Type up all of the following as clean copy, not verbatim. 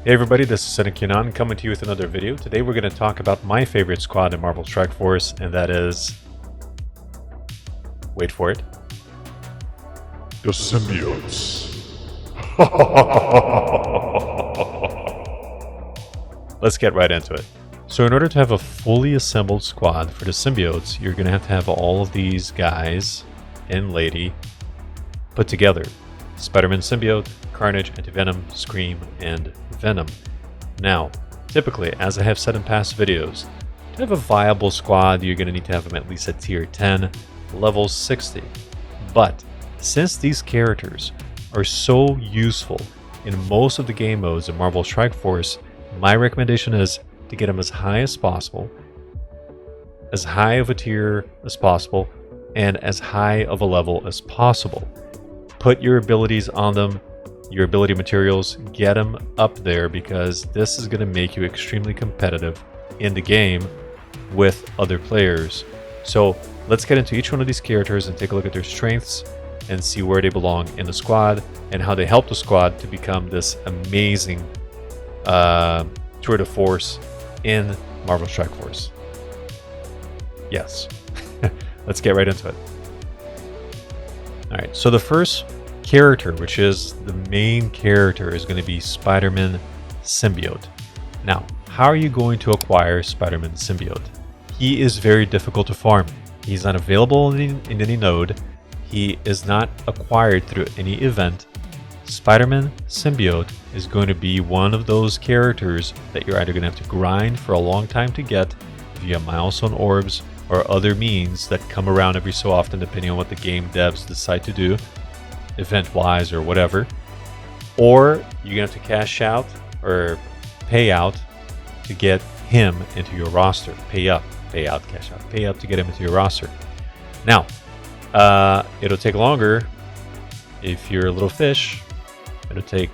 Hey everybody, this is Syndicate coming to you with another video. Today we're going to talk about my favorite squad in Marvel Strike Force, and that is... wait for it. The Symbiotes. Let's get right into it. So in order to have a fully assembled squad for the Symbiotes, you're going to have all of these guys and lady put together. Spider-Man Symbiote, Carnage, Anti-venom, Scream, and Venom. Now, typically, as I have said in past videos, to have a viable squad, you're going to need to have them at least at tier 10, level 60. But since these characters are so useful in most of the game modes in Marvel Strike Force, my recommendation is to get them as high as possible, as high of a tier as possible, and as high of a level as possible. Put your abilities on them, your ability materials, get them up there, because this is going to make you extremely competitive in the game with other players. So let's get into each one of these characters and take a look at their strengths and see where they belong in the squad and how they help the squad to become this amazing tour de force in Marvel Strike Force. Yes. Let's get right into it. Alright, so the first character, which is the main character, is going to be Spider-Man Symbiote. Now, how are you going to acquire Spider-Man Symbiote? He is very difficult to farm. He's not available in any node. He is not acquired through any event. Spider-Man Symbiote is going to be one of those characters that you're either going to have to grind for a long time to get via milestone orbs or other means that come around every so often depending on what the game devs decide to do, event-wise or whatever. Or you're going to have to cash out or pay out to get him into your roster. Pay up, pay out, cash out, pay up to get him into your roster. Now, it'll take longer if you're a little fish. It'll take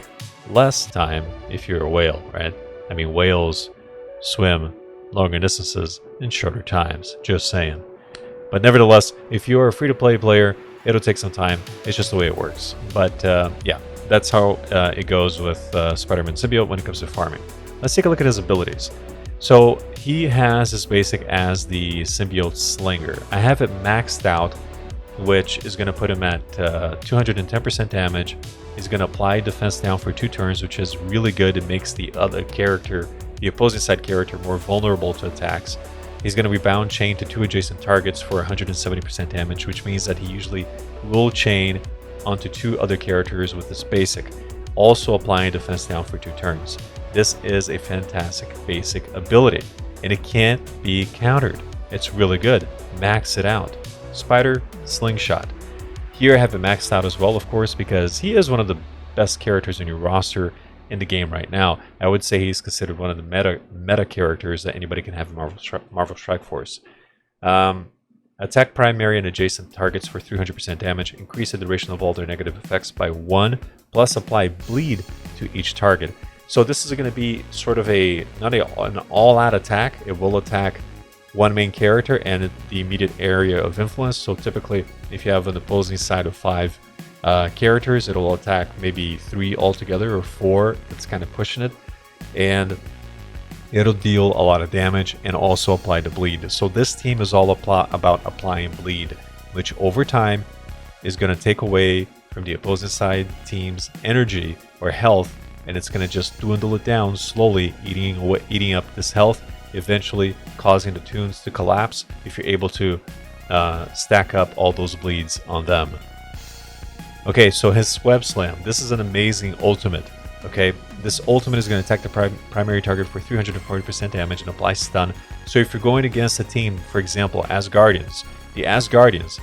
less time if you're a whale, right? I mean, whales swim longer distances in shorter times, just saying. But nevertheless, if you're a free-to-play player, it'll take some time. It's just the way it works. But yeah, that's how it goes with Spider-Man Symbiote when it comes to farming. Let's take a look at his abilities. So he has his basic as the Symbiote Slinger. I have it maxed out, which is going to put him at 210% damage. He's going to apply defense down for 2 turns, which is really good. It makes the other character, the opposing side character, more vulnerable to attacks. He's going to rebound chain to 2 adjacent targets for 170% damage, which means that he usually will chain onto 2 other characters with this basic, also applying defense down for 2 turns. This is a fantastic basic ability, and it can't be countered. It's really good. Max it out. Spider Slingshot. Here I have it maxed out as well, of course, because he is one of the best characters in your roster in the game right now. I would say he's considered one of the meta characters that anybody can have in Marvel Strike Force. Attack primary and adjacent targets for 300% damage. Increase the duration of all their negative effects by 1, plus apply bleed to each target. So this is going to be sort of not an all-out attack. It will attack one main character and the immediate area of influence. So typically, if you have an opposing side of 5 characters, it'll attack maybe 3 altogether or 4. It's kind of pushing it, and it'll deal a lot of damage and also apply the bleed. So this team is all about applying bleed, which over time is going to take away from the opposing side team's energy or health, and it's going to just dwindle it down slowly, eating up this health, eventually causing the tunes to collapse if you're able to stack up all those bleeds on them. Okay, so his Web Slam. This is an amazing ultimate. Okay, this ultimate is going to attack the primary target for 340% damage and apply stun. So if you're going against a team, for example, Asgardians, the Asgardians,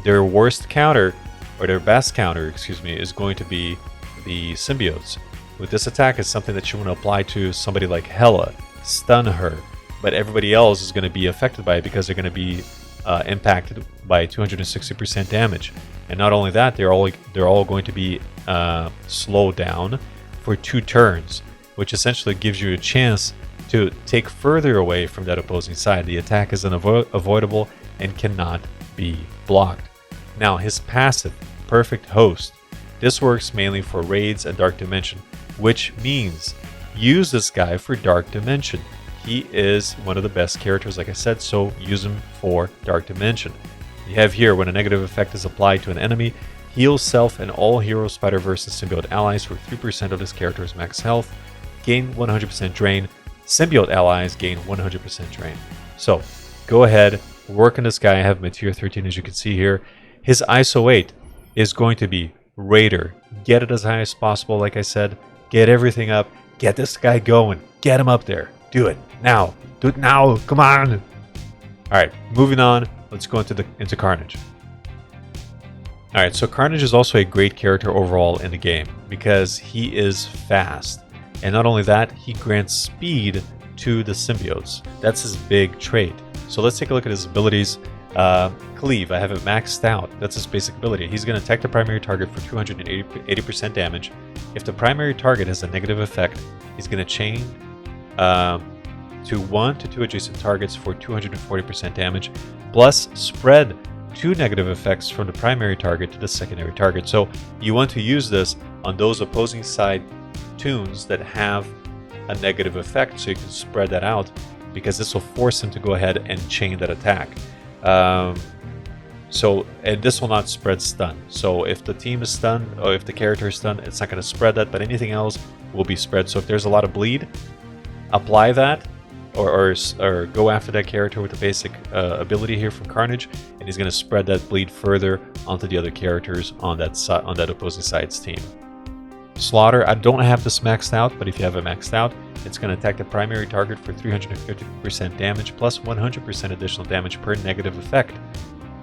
their worst counter, or their best counter, excuse me, is going to be the Symbiotes. With this attack, it's something that you want to apply to somebody like Hela, stun her, but everybody else is going to be affected by it because they're going to be impacted by 260% damage. And not only that, they're all going to be slowed down for 2 turns, which essentially gives you a chance to take further away from that opposing side. The attack is unavoidable and cannot be blocked. Now, his passive, Perfect Host. This works mainly for raids and Dark Dimension, which means use this guy for Dark Dimension. He is one of the best characters, like I said, so use him for Dark Dimension. You have here, when a negative effect is applied to an enemy, heal self and all hero, Spider-Verse, and Symbiote allies for 3% of this character's max health, gain 100% drain. Symbiote allies gain 100% drain. So go ahead, work on this guy. I have him at tier 13, as you can see here. His ISO 8 is going to be Raider. Get it as high as possible, like I said. Get everything up. Get this guy going. Get him up there. Do it now. Do it now. Come on. All right, moving on. Let's go into Carnage. All right, so Carnage is also a great character overall in the game because he is fast. And not only that, he grants speed to the symbiotes. That's his big trait. So let's take a look at his abilities. Cleave, I have it maxed out. That's his basic ability. He's going to attack the primary target for 280% damage. If the primary target has a negative effect, he's going to chain to 1 to 2 adjacent targets for 240% damage, plus spread 2 negative effects from the primary target to the secondary target. So you want to use this on those opposing side tunes that have a negative effect, so you can spread that out, because this will force him to go ahead and chain that attack. And this will not spread stun. So if the team is stunned, or if the character is stunned, it's not going to spread that, but anything else will be spread. So if there's a lot of bleed, apply that, or go after that character with the basic ability here from Carnage, and he's going to spread that bleed further onto the other characters on that opposing side's team. Slaughter, I don't have this maxed out, but if you have it maxed out, it's going to attack the primary target for 350% damage plus 100% additional damage per negative effect.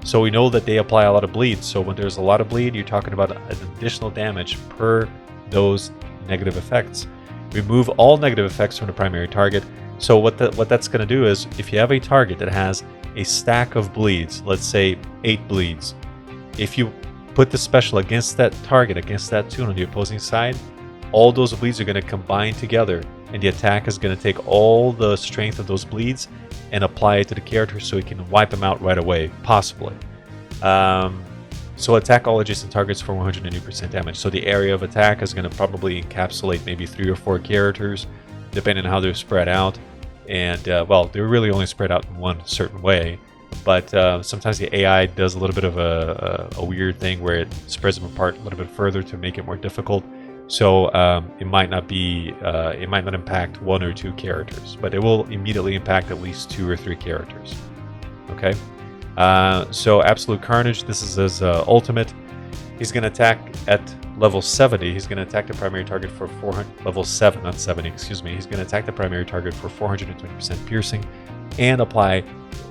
So we know that they apply a lot of bleed, so when there's a lot of bleed, you're talking about an additional damage per those negative effects. Remove all negative effects from the primary target. So what that's going to do is, if you have a target that has a stack of bleeds, let's say 8 bleeds, if you put the special against that target, against that tune on the opposing side, all those bleeds are going to combine together, and the attack is going to take all the strength of those bleeds and apply it to the character so he can wipe them out right away, possibly. So attack all adjacent targets for 180% damage. So the area of attack is going to probably encapsulate maybe 3 or 4 characters, depending on how they're spread out. And, well, they're really only spread out in one certain way. But sometimes the AI does a little bit of a weird thing where it spreads them apart a little bit further to make it more difficult. So it might not impact 1 or 2 characters, but it will immediately impact at least 2 or 3 characters. Okay. So Absolute Carnage, this is his ultimate. He's going to attack at level 70. He's going to attack the primary target for 400, level 7, not 70, excuse me. He's going to attack the primary target for 420% piercing and apply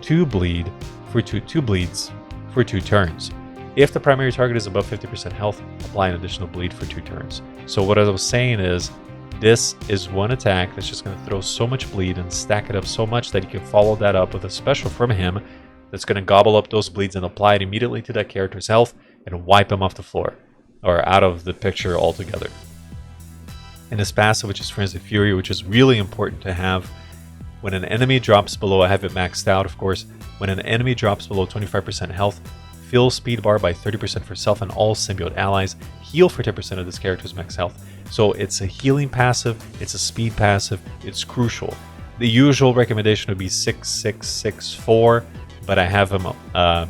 2 bleeds for 2 turns. If the primary target is above 50% health, apply an additional bleed for 2 turns. So what I was saying is, this is one attack that's just going to throw so much bleed and stack it up so much that you can follow that up with a special from him that's going to gobble up those bleeds and apply it immediately to that character's health and wipe him off the floor or out of the picture altogether. And his passive, which is Frenzied Fury, which is really important to have when an enemy drops below, I have it maxed out of course, when an enemy drops below 25% health, fill speed bar by 30% for self and all symbiote allies, heal for 10% of this character's max health. So it's a healing passive, it's a speed passive, it's crucial. The usual recommendation would be 6, 6, 6, 4, but I have him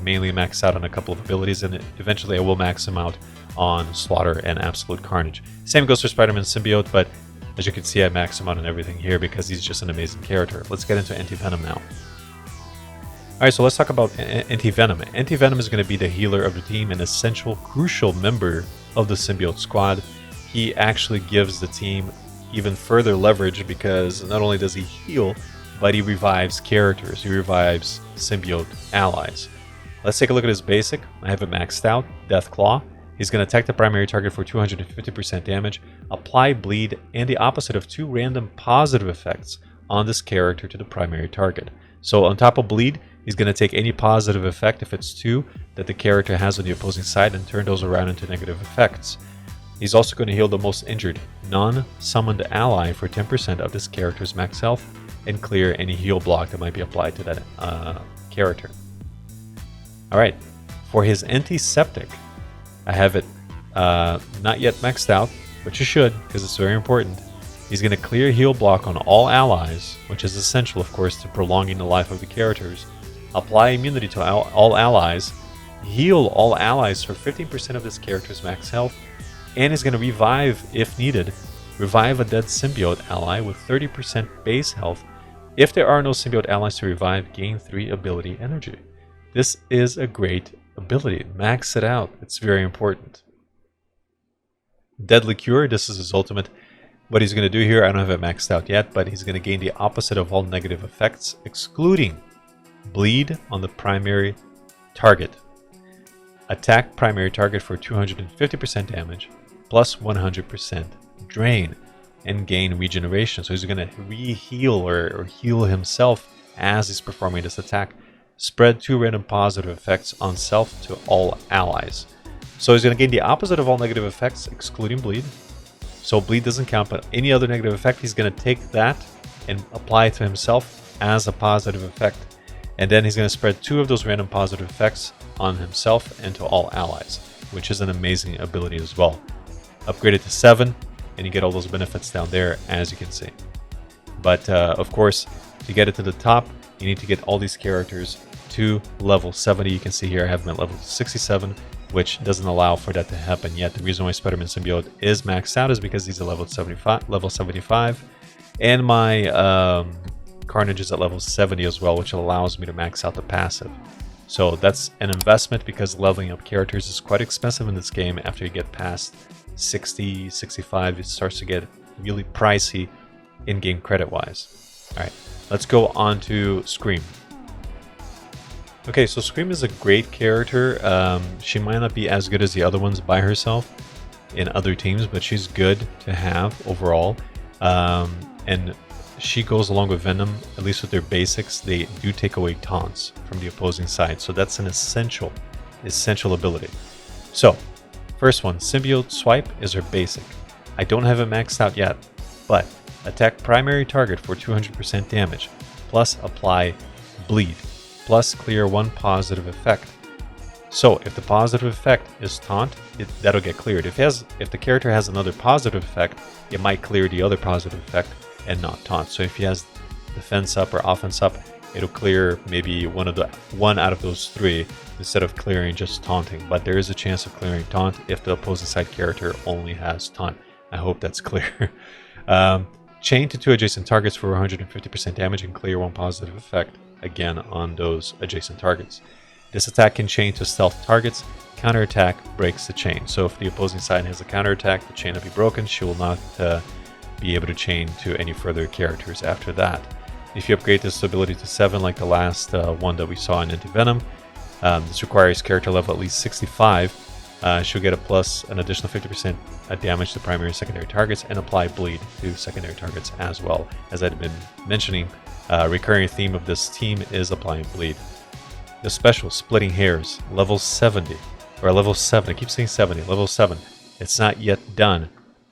mainly maxed out on a couple of abilities, and eventually I will max him out on Slaughter and Absolute Carnage. Same goes for Spider-Man Symbiote, but as you can see, I maxed him out on everything here because he's just an amazing character. Let's get into Anti-venom now. Alright, so let's talk about Anti-venom. Anti-venom is going to be the healer of the team, an essential, crucial member of the Symbiote squad. He actually gives the team even further leverage because not only does he heal, but he revives characters. He revives symbiote allies. Let's take a look at his basic. I have it maxed out. Death Claw. He's going to attack the primary target for 250% damage, apply bleed, and the opposite of 2 random positive effects on this character to the primary target. So on top of bleed, he's going to take any positive effect, if it's 2, that the character has on the opposing side and turn those around into negative effects. He's also going to heal the most injured, non-summoned ally for 10% of this character's max health and clear any heal block that might be applied to that character. Alright, for his antiseptic, I have it not yet maxed out, but you should because it's very important. He's going to clear heal block on all allies, which is essential, of course, to prolonging the life of the characters. Apply immunity to all allies. Heal all allies for 15% of this character's max health. And is going to revive, if needed, revive a dead symbiote ally with 30% base health. If there are no symbiote allies to revive, gain 3 ability energy. This is a great ability. Max it out. It's very important. Deadly Cure, this is his ultimate. What he's going to do here, I don't have it maxed out yet, but he's going to gain the opposite of all negative effects, excluding bleed on the primary target. Attack primary target for 250% damage, plus 100% drain, and gain regeneration. So he's going to re-heal or heal himself as he's performing this attack. Spread 2 random positive effects on self to all allies. So he's going to gain the opposite of all negative effects, excluding bleed. So bleed doesn't count, but any other negative effect, he's going to take that and apply it to himself as a positive effect. And then he's going to spread 2 of those random positive effects on himself and to all allies, which is an amazing ability as well. Upgrade it to 7, and you get all those benefits down there, as you can see. But of course, to get it to the top, you need to get all these characters to level 70. You can see here I have them at level 67, which doesn't allow for that to happen yet. The reason why Spider-Man Symbiote is maxed out is because he's at level 75, and my Carnage is at level 70 as well, which allows me to max out the passive. So that's an investment, because leveling up characters is quite expensive in this game. After you get past 60, 65, it starts to get really pricey in-game credit-wise. All right, let's go on to Scream. Okay, so Scream is a great character. She might not be as good as the other ones by herself in other teams, but she's good to have overall. And she goes along with Venom, at least with their basics. They do take away taunts from the opposing side, so that's an essential ability. So, first one, Symbiote Swipe is her basic. I don't have it maxed out yet, but attack primary target for 200% damage, plus apply bleed, plus clear 1 positive effect. So if the positive effect is taunt, that'll get cleared. If the character has another positive effect, it might clear the other positive effect and not taunt. So if he has defense up or offense up, it'll clear maybe one out of those 3 instead of clearing just taunting. But there is a chance of clearing taunt if the opposing side character only has taunt. I hope that's clear. Chain to 2 adjacent targets for 150% damage and clear 1 positive effect, again on those adjacent targets. This attack can chain to stealth targets. Counterattack breaks the chain. So if the opposing side has a counterattack, the chain will be broken. She will not be able to chain to any further characters after that. If you upgrade this ability to 7, like the last one that we saw in Anti-venom, this requires character level at least 65. She'll get an additional 50% damage to primary and secondary targets, and apply bleed to secondary targets as well. As I've been mentioning, recurring theme of this team is applying bleed. The special, Splitting Hairs, level 70, or level 7, I keep saying 70, level 7. It's not yet done.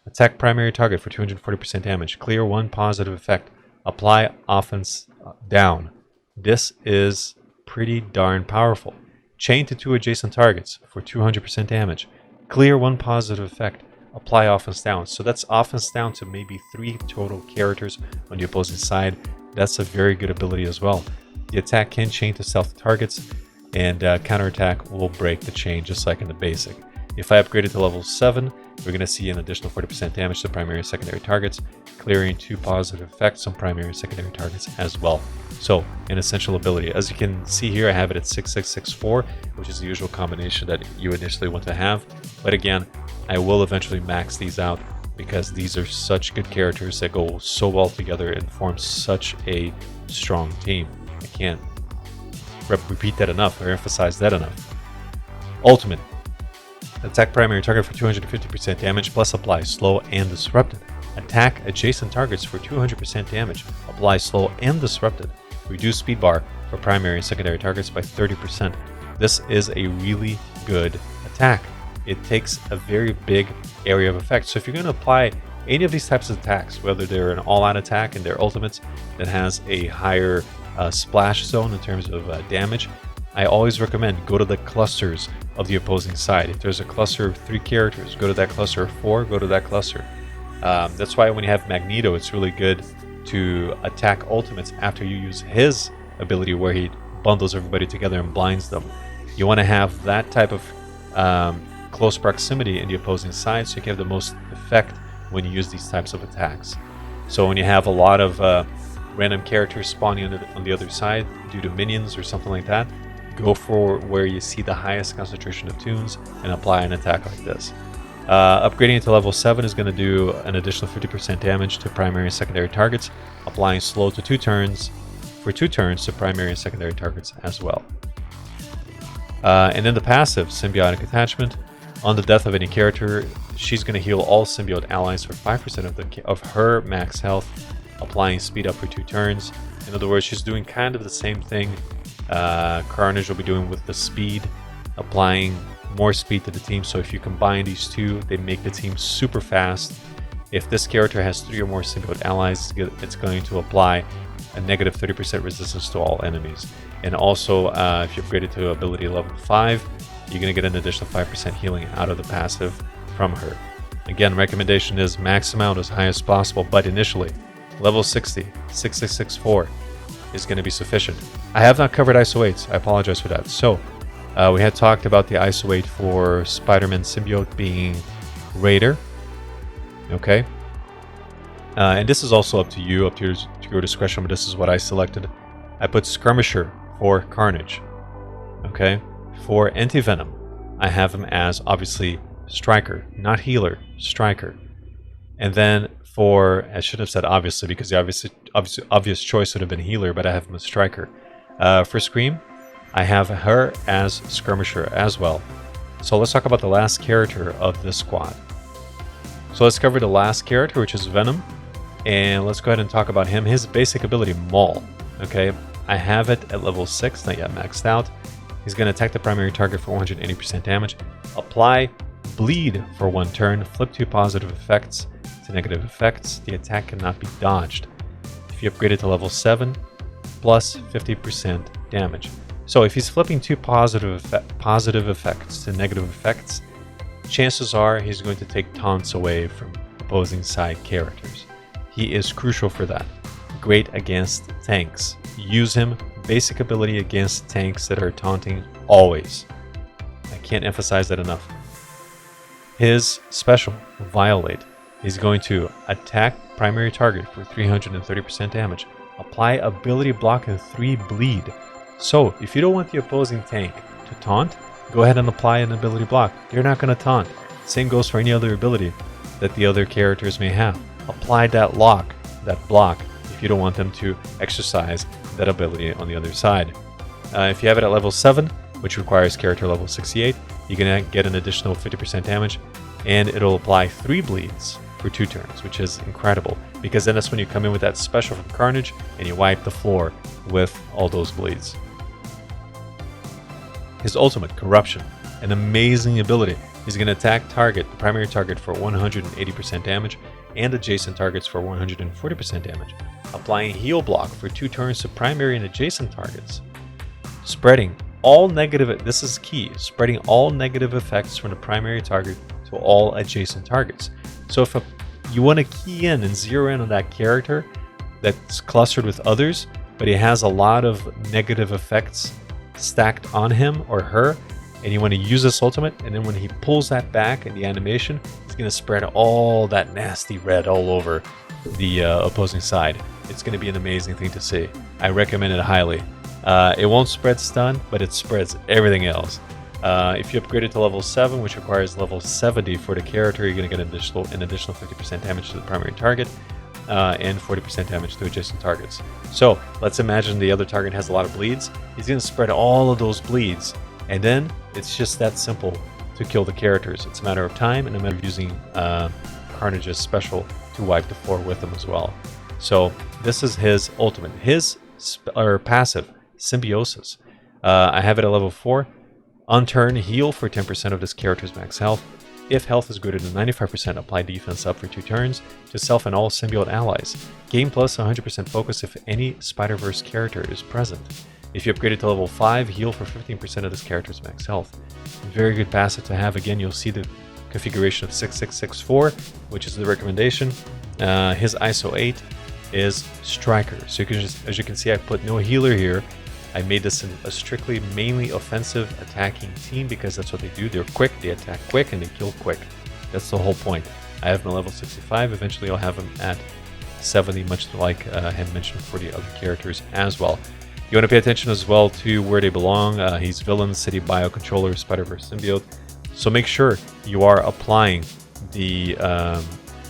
Attack primary target for 240% damage, clear 1 positive effect, apply offense down. This is pretty darn powerful. Chain to 2 adjacent targets for 200% damage, clear 1 positive effect, apply offense down. So that's offense down to maybe 3 total characters on the opposing side. That's a very good ability as well. The attack can chain to stealth targets, and counterattack will break the chain just like in the basic. If I upgrade it to level 7, we're going to see an additional 40% damage to primary and secondary targets, clearing 2 positive effects on primary and secondary targets as well. So, an essential ability. As you can see here, I have it at 6664, which is the usual combination that you initially want to have. But again, I will eventually max these out, because these are such good characters that go so well together and form such a strong team. I can't repeat that enough or emphasize that enough. Ultimate. Attack primary target for 250% damage, plus apply slow and disrupted. Attack adjacent targets for 200% damage, apply slow and disrupted. Reduce speed bar for primary and secondary targets by 30%. This is a really good attack. It takes a very big area of effect. So if you're going to apply any of these types of attacks, whether they're an all-out attack and their ultimates that has a higher splash zone in terms of damage, I always recommend go to the clusters of the opposing side. If there's a cluster of 3 characters, go to that cluster. Of 4, go to that cluster. That's why when you have Magneto, it's really good to attack ultimates after you use his ability where he bundles everybody together and blinds them. You want to have that type of close proximity in the opposing side so you can have the most effect when you use these types of attacks. So when you have a lot of random characters spawning on the other side due to minions or something like that, go for where you see the highest concentration of tunes and apply an attack like this. Upgrading it to level 7 is going to do an additional 50% damage to primary and secondary targets, applying slow to 2 turns for 2 turns to primary and secondary targets as well. And then the passive, Symbiotic Attachment. On the death of any character, she's going to heal all symbiote allies for 5% of her max health, applying speed up for 2 turns. In other words, she's doing kind of the same thing Carnage will be doing with the speed, applying more speed to the team. So if you combine these two, they make the team super fast. If this character has 3 or more symbiote allies, it's going to apply a negative 30% resistance to all enemies. And also, if you upgrade it to ability level 5, you're going to get an additional 5% healing out of the passive from her. Again, recommendation is max amount as high as possible, but initially, level 60, 6664 is going to be sufficient. I have not covered ISO 8s, I apologize for that. So, we had talked about the ISO 8 for Spider-Man Symbiote being Raider. Okay. And this is also up to you, up to your discretion, but this is what I selected. I put Skirmisher for Carnage. Okay. For Anti-venom, I have him as obviously Striker, not Healer, Striker. And then for, I should have said obviously because the obvious choice would have been Healer, but I have him as Striker. For Scream, I have her as Skirmisher as well. So let's talk about the last character of this squad. So let's cover the last character, which is Venom. And let's go ahead and talk about him. His basic ability, Maul. Okay, I have it at level 6, not yet maxed out. He's going to attack the primary target for 180% damage, apply bleed for 1 turn, flip 2 positive effects to negative effects. The attack cannot be dodged. If you upgrade it to level 7, plus 50% damage. So if he's flipping 2 positive effects to negative effects, chances are he's going to take taunts away from opposing side characters. He is crucial for that. Great against tanks. Use him. Basic ability against tanks that are taunting always. I can't emphasize that enough. His special, Violate, is going to attack primary target for 330% damage, apply ability block and 3 bleed. So if you don't want the opposing tank to taunt, go ahead and apply an ability block. They're not going to taunt. Same goes for any other ability that the other characters may have. Apply that block, if you don't want them to exercise that ability on the other side. If you have it at level 7, which requires character level 68, you're going to get an additional 50% damage, and it'll apply 3 bleeds for 2 turns, which is incredible, because then that's when you come in with that special from Carnage, and you wipe the floor with all those bleeds. His ultimate, Corruption, an amazing ability. He's going to attack the primary target for 180% damage, and adjacent targets for 140% damage, applying heal block for 2 turns to primary and adjacent targets, spreading all negative, this is key, spreading all negative effects from the primary target to all adjacent targets. So if you want to key in and zero in on that character that's clustered with others, but he has a lot of negative effects stacked on him or her, and you want to use this ultimate, and then when he pulls that back in the animation, he's going to spread all that nasty red all over the opposing side. It's going to be an amazing thing to see. I recommend it highly. It won't spread stun, but it spreads everything else. If you upgrade it to level 7, which requires level 70 for the character, you're going to get an additional 50% damage to the primary target and 40% damage to adjacent targets. So let's imagine the other target has a lot of bleeds. He's going to spread all of those bleeds, and then it's just that simple to kill the characters. It's a matter of time and a matter of using Carnage's special to wipe the floor with them as well. So this is his ultimate. His passive, Symbiosis. I have it at level 4. Unturn, heal for 10% of this character's max health. If health is greater than 95%, apply defense up for 2 turns to self and all symbiote allies. Gain plus 100% focus if any Spider-Verse character is present. If you upgrade it to level 5, heal for 15% of this character's max health. Very good passive to have. Again, you'll see the configuration of 6664, which is the recommendation. His ISO 8 is Striker. So you can just, as you can see, I put no healer here. I made this a strictly mainly offensive attacking team because that's what they do. They're quick, they attack quick, and they kill quick. That's the whole point. I have him at level 65. Eventually I'll have him at 70, much like I had mentioned for the other characters as well. You want to pay attention as well to where they belong. He's Villain, City Biocontroller, Spider-Verse Symbiote. So make sure you are applying the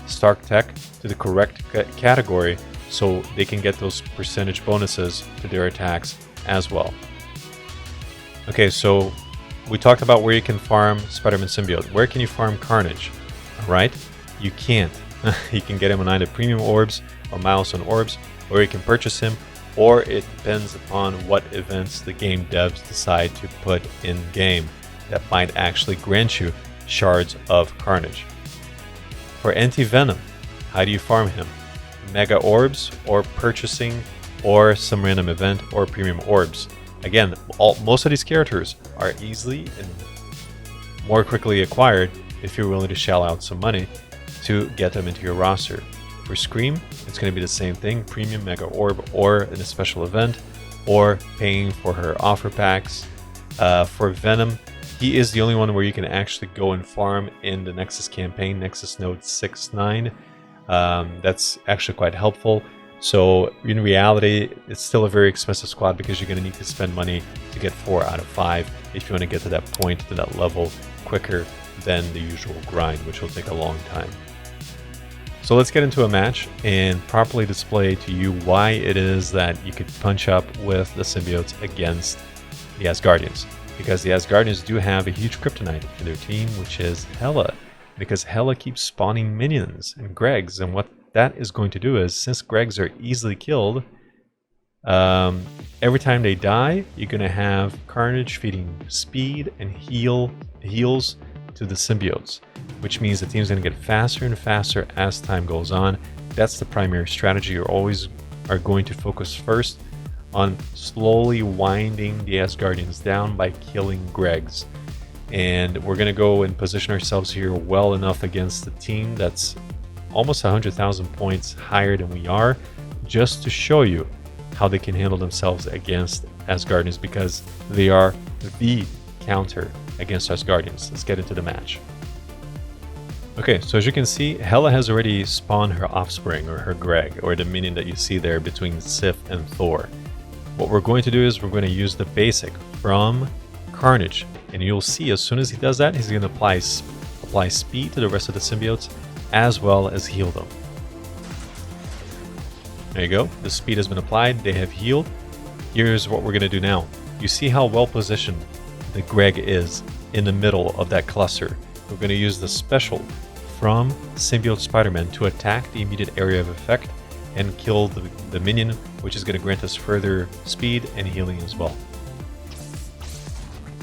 Stark Tech to the correct category so they can get those percentage bonuses to their attacks as well. Okay, so we talked about where you can farm Spider-Man Symbiote. Where can you farm Carnage? Alright, you can't. You can get him on either premium orbs or milestone orbs, or you can purchase him, or it depends upon what events the game devs decide to put in game that might actually grant you shards of Carnage. For Anti-venom, how do you farm him? Mega orbs, or purchasing, or some random event, or premium orbs. Again, most of these characters are easily and more quickly acquired if you're willing to shell out some money to get them into your roster. For Scream, it's going to be the same thing, premium mega orb, or in a special event, or paying for her offer packs. For Venom, he is the only one where you can actually go and farm in the Nexus campaign, Nexus Node 6-9. That's actually quite helpful. So in reality, it's still a very expensive squad because you're going to need to spend money to get 4 out of 5 if you want to get to that point, to that level quicker than the usual grind, which will take a long time. So let's get into a match and properly display to you why it is that you could punch up with the symbiotes against the Asgardians. Because the Asgardians do have a huge kryptonite in their team, which is Hela. Because Hela keeps spawning minions and Gregs, and what that is going to do is, since Gregs are easily killed, every time they die, you're going to have Carnage feeding speed and heals to the symbiotes, which means the team's going to get faster and faster as time goes on. That's the primary strategy. You always are going to focus first on slowly winding the Asgardians down by killing Gregs. And we're going to go and position ourselves here well enough against the team that's almost 100,000 points higher than we are, just to show you how they can handle themselves against Asgardians, because they are the counter against Asgardians. Let's get into the match. Okay, so as you can see, Hela has already spawned her offspring, or her Greg, or the minion that you see there between Sif and Thor. What we're going to do is we're going to use the basic from Carnage, and you'll see as soon as he does that, he's going to apply speed to the rest of the symbiotes as well as heal them. There you go, the speed has been applied, they have healed. Here's what we're going to do now. You see how well positioned the Greg is in the middle of that cluster. We're going to use the special from Symbiote Spider-Man to attack the immediate area of effect and kill the minion, which is going to grant us further speed and healing as well.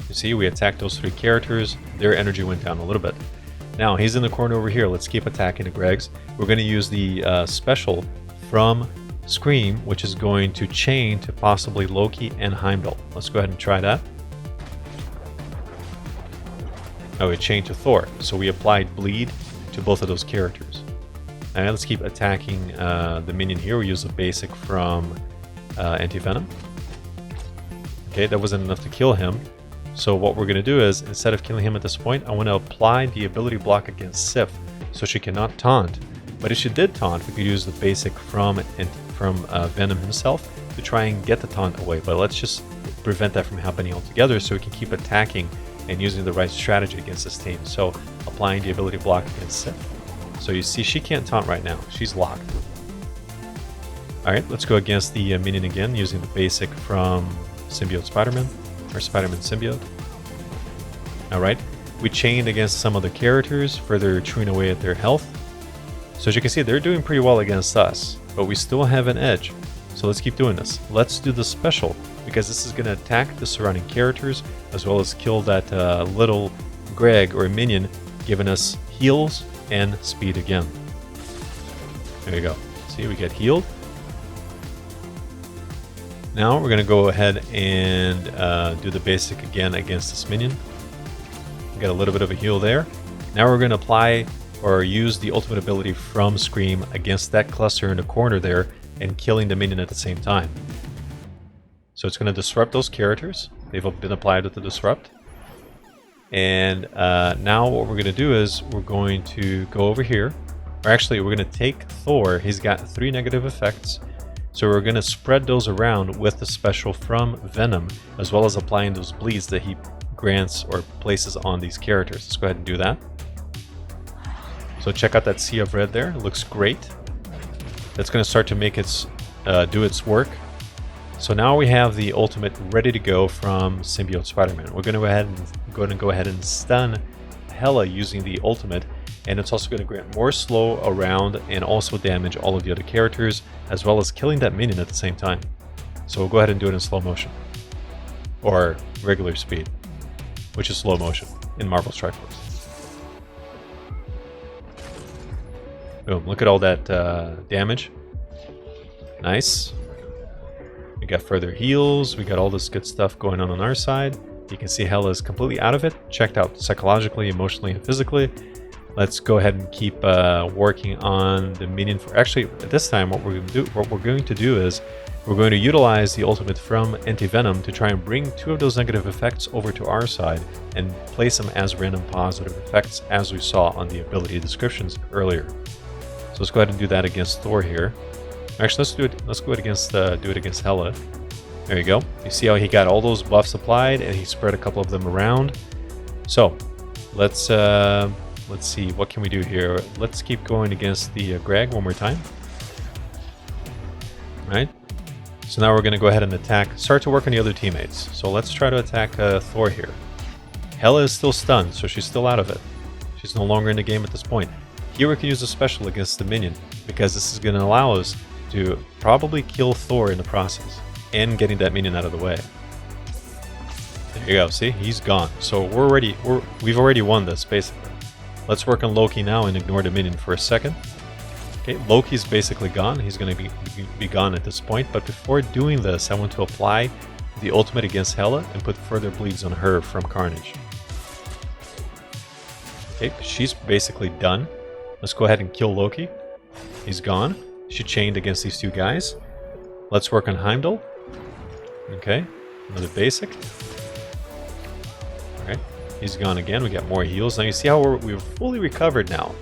You see, we attacked those 3 characters, their energy went down a little bit. Now, he's in the corner over here, let's keep attacking the Gregs. We're going to use the special from Scream, which is going to chain to possibly Loki and Heimdall. Let's go ahead and try that. Now we chained to Thor, so we applied bleed to both of those characters. And let's keep attacking the minion here. We use the basic from Anti-venom. Okay, that wasn't enough to kill him. So what we're going to do is, instead of killing him at this point, I want to apply the ability block against Sif, so she cannot taunt. But if she did taunt, we could use the basic from Venom himself to try and get the taunt away. But let's just prevent that from happening altogether so we can keep attacking and using the right strategy against this team. So applying the ability block against Sif. So you see she can't taunt right now, she's locked. Alright, let's go against the minion again using the basic from Symbiote Spider-Man, or Spider-Man Symbiote. Alright, we chained against some other characters, further chewing away at their health. So as you can see, they're doing pretty well against us, but we still have an edge. So let's keep doing this. Let's do the special, because this is going to attack the surrounding characters, as well as kill that little Greg or minion, giving us heals and speed again. There you go. See, we get healed. Now we're going to go ahead and do the basic again against this minion. Get a little bit of a heal there. Now we're going to apply or use the ultimate ability from Scream against that cluster in the corner there and killing the minion at the same time. So it's going to disrupt those characters. They've been applied with the disrupt. And now what we're going to do is we're going to go over here. Or actually, we're going to take Thor. He's got 3 negative effects. So we're going to spread those around with the special from Venom, as well as applying those bleeds that he grants or places on these characters. Let's go ahead and do that. So check out that sea of red there. It looks great. That's going to start to make its do its work. So now we have the ultimate ready to go from Symbiote Spider-Man. We're going to go ahead and stun Hela using the ultimate, and it's also going to grant more slow around and also damage all of the other characters, as well as killing that minion at the same time. So we'll go ahead and do it in slow motion, or regular speed, which is slow motion in Marvel Strike Force. Boom! Look at all that damage. Nice. We got further heals, we got all this good stuff going on our side. You can see Hela is completely out of it, checked out psychologically, emotionally, and physically. Let's go ahead and keep working on the minion. Actually, at this time, what we're going to do is we're going to utilize the ultimate from Anti-venom to try and bring 2 of those negative effects over to our side and place them as random positive effects, as we saw on the ability descriptions earlier. So let's go ahead and do that against Thor here. Actually, let's go ahead against do it against Hela. There you go. You see how he got all those buffs applied, and he spread a couple of them around. So let's see, what can we do here? Let's keep going against the Greg one more time. All right. So now we're going to go ahead and start to work on the other teammates. So let's try to attack Thor here. Hela is still stunned, so she's still out of it. She's no longer in the game at this point. Here we can use a special against the minion, because this is going to allow us to probably kill Thor in the process and getting that minion out of the way. There you go. See, he's gone. So we've already won this basically. Let's work on Loki now and ignore the minion for a second. Okay, Loki's basically gone. He's going to be gone at this point. But before doing this, I want to apply the ultimate against Hela and put further bleeds on her from Carnage. Okay, she's basically done. Let's go ahead and kill Loki. He's gone. She chained against these 2 guys. Let's work on Heimdall. Okay, another basic. Alright, he's gone again. We got more heals. Now you see how we're fully recovered now.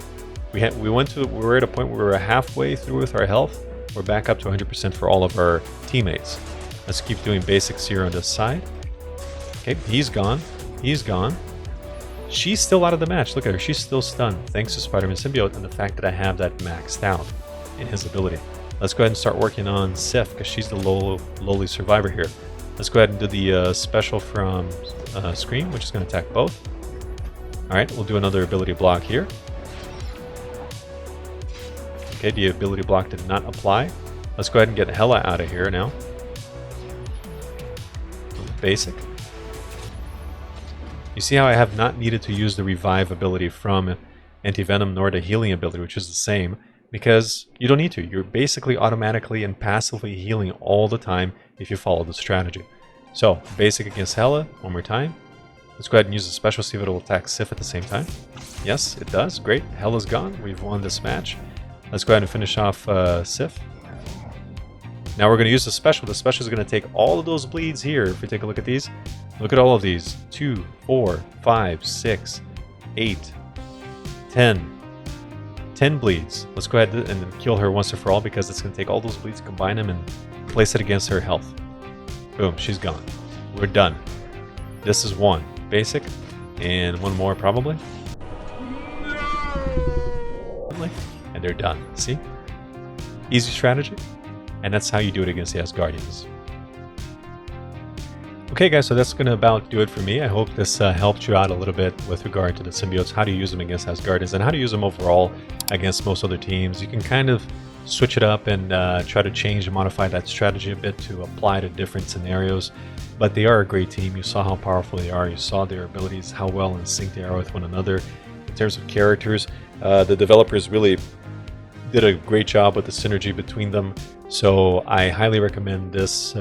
We were at a point where we were halfway through with our health. We're back up to 100% for all of our teammates. Let's keep doing basics here on this side. Okay, he's gone. He's gone. She's still out of the match. Look at her. She's still stunned, thanks to Spider-Man Symbiote and the fact that I have that maxed out in his ability. Let's go ahead and start working on Sif, because she's the lowly survivor here. Let's go ahead and do the special from Scream, which is going to attack both. Alright, we'll do another ability block here. Okay, the ability block did not apply. Let's go ahead and get Hela out of here now. Basic. You see how I have not needed to use the revive ability from Anti-venom nor the healing ability, which is the same, because you don't need to. You're basically automatically and passively healing all the time if you follow the strategy. So, basic against Hela, one more time. Let's go ahead and use the special, see if it'll attack Sif at the same time. Yes, it does. Great. Hela's gone. We've won this match. Let's go ahead and finish off Sif. Now we're going to use the special. The special is going to take all of those bleeds here. If we take a look at these, look at all of these. 2, 4, 5, 6, 8, 10. 10 bleeds. Let's go ahead and kill her once and for all, because it's going to take all those bleeds, combine them, and place it against her health. Boom, she's gone. We're done. This is one basic, and one more probably. And they're done. See? Easy strategy. And that's how you do it against the Asgardians. Okay guys, so that's going to about do it for me. I hope this helped you out a little bit with regard to the symbiotes, how to use them against Asgardians, and how to use them overall against most other teams. You can kind of switch it up and try to change and modify that strategy a bit to apply to different scenarios. But they are a great team. You saw how powerful they are. You saw their abilities, how well in sync they are with one another. In terms of characters, the developers really did a great job with the synergy between them. So I highly recommend this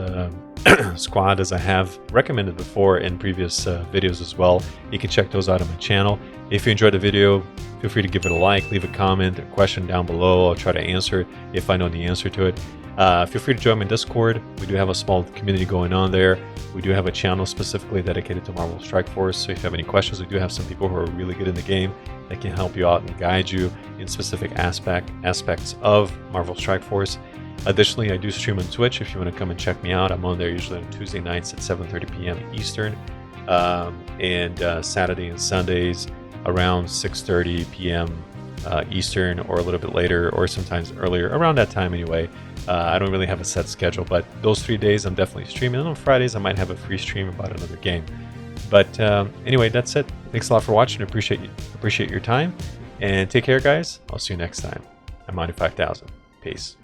squad, as I have recommended before in previous videos as well. You can check those out on my channel. If you enjoyed the video, feel free to give it a like, leave a comment, a question down below. I'll try to answer if I know the answer to it. Feel free to join my Discord. We do have a small community going on there. We do have a channel specifically dedicated to Marvel Strike Force, so if you have any questions, we do have some people who are really good in the game that can help you out and guide you in specific aspects of Marvel Strike Force. Additionally, I do stream on Twitch if you want to come and check me out. I'm on there usually on Tuesday nights at 7:30 p.m. Eastern, and Saturday and Sundays around 6:30 p.m. Eastern, or a little bit later, or sometimes earlier, around that time anyway. I don't really have a set schedule, but those 3 days I'm definitely streaming. And on Fridays I might have a free stream about another game. But anyway, that's it. Thanks a lot for watching. Appreciate your time, and take care, guys. I'll see you next time. I'm Monty 5000. Peace.